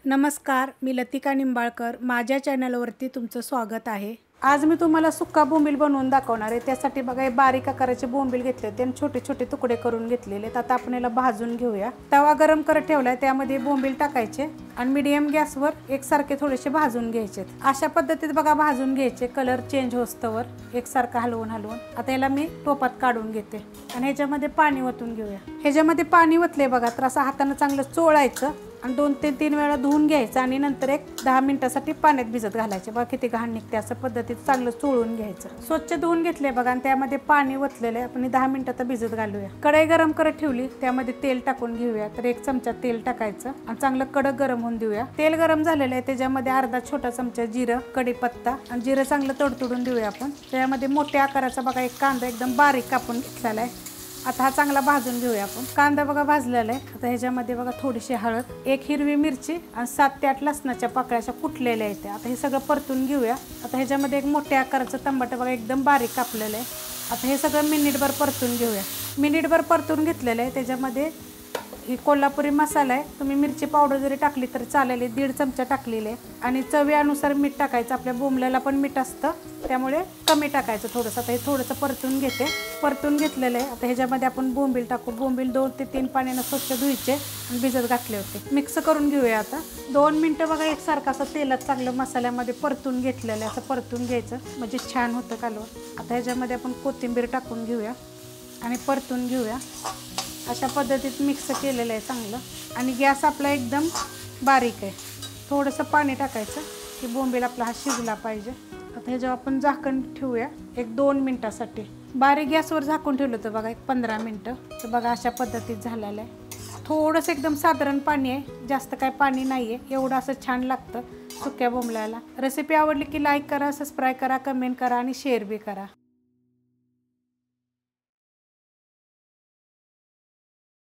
नमस्कार, मी लतिका निंबाळकर. माझ्या चॅनलवरती तुमचं स्वागत आहे. आज मी तुम्हाला सुक्का बोंबील बनवून दाखवणार आहे. त्यासाठी बघा हे बारीक आकाराचे बोंबील घेतले होते आणि छोटे छोटे तुकडे करून घेतलेले. आता आपण याला भाजून घेऊया. तवा गरम करत ठेवलाय, त्यामध्ये बोंबील टाकायचे आणि मीडियम गॅसवर एकसारखे थोडेसे भाजून घ्यायचे. अशा पद्धतीत बघा भाजून घ्यायचे, कलर चेंज होस्तवर एकसारखं हलवून आता याला मी टोपात काढून घेते आणि ह्याच्यामध्ये पाणी ओतून घेऊया. ह्याच्यामध्ये पाणी ओतले बघा, तर असं हाताने चांगलं चोळायचं आणि 2 ते 3 वेळा धुवून घ्यायचं आणि नंतर एक 10 मिनिटासाठी पाण्यात भिजत घालायचे. बघा किती घाण निघते. असं पद्धतीत चांगलं चोळून घ्यायचं. स्वच्छ धुवून घेतले बघा आणि त्यामध्ये पाणी ओतलेलं आहे. आपण 10 मिनिटात भिजत घालूया. कढई गरम करत ठेवली, त्यामध्ये तेल टाकून घेऊया. तर 1 चमचा तेल टाकायचं आणि चांगलं कडक गरम होऊन देऊया. तेल गरम झालेलं आहे, त्याच्यामध्ये अर्धा छोटा चमचा जिरं, कढीपत्ता आणि जिरं चांगलं तडतडून देऊया आपण. त्यामध्ये मोठ्या आकाराचा बघा एक कांदा एकदम बारीक कापून घेतलेला आहे. आता हा चांगला भाजून घेऊया आपण. कांदा बघा भाजलेला आहे. आता ह्याच्यामध्ये बघा थोडीशी हळद, 1 हिरवी मिरची आणि 7 ते 8 लसणाच्या पाकळ्या कुटलेल्या आहेत. आता हे सगळं परतून घेऊया. आता ह्याच्यामध्ये एक मोठ्या आकाराचं टमाटर बघा एकदम बारीक कापलेलं आहे. आता हे सगळं मिनिटभर परतून घेऊया. मिनिटभर परतून घेतलेलं आहे. त्याच्यामध्ये ही कोल्हापुरी मसाला आहे. तुम्ही मिरची पावडर जरी टाकली तरी चालेल. 1.5 चमचा टाकलेले आहे आणि चवीनुसार मीठ टाकायचं. आपल्या बोंबल्याला पण मीठ असतं, त्यामुळे कमी टाकायचं थोडंसं. आता हे थोडंसं परतून घेते. परतून घेतलेलं आहे. आता ह्याच्यामध्ये आपण बोंबील टाकू. बोंबील 2 ते 3 पाण्यानं स्वच्छ धुवायचे आणि भिजत घातले होते. मिक्स करून घेऊया. आता 2 मिनटं बघा एकसारखं असं तेलात चांगलं मसाल्यामध्ये परतून घेतलेलं आहे. असं परतून घ्यायचं म्हणजे छान होतं कालवण. आता ह्याच्यामध्ये आपण कोथिंबीर टाकून घेऊया आणि परतून घेऊया. अशा पद्धतीत मिक्स केलेलं आहे चांगलं. आणि गॅस आपला एकदम बारीक आहे. थोडंसं पाणी टाकायचं की बोंबील आपला हा शिजला पाहिजे. आता ह्याच्यावर आपण झाकण ठेवूया 1-2 मिनटासाठी. बारीक गॅसवर झाकून ठेवलं होतं बघा 15 मिनटं. तर बघा अशा पद्धतीत झालेलं आहे. थोडंसं एकदम साधारण पाणी आहे, जास्त काय पाणी नाही आहे. एवढं असं छान लागतं सुक्या बोंबल्याला. रेसिपी आवडली की लाईक करा, सबस्क्राईब करा, कमेंट करा आणि शेअर बी करा.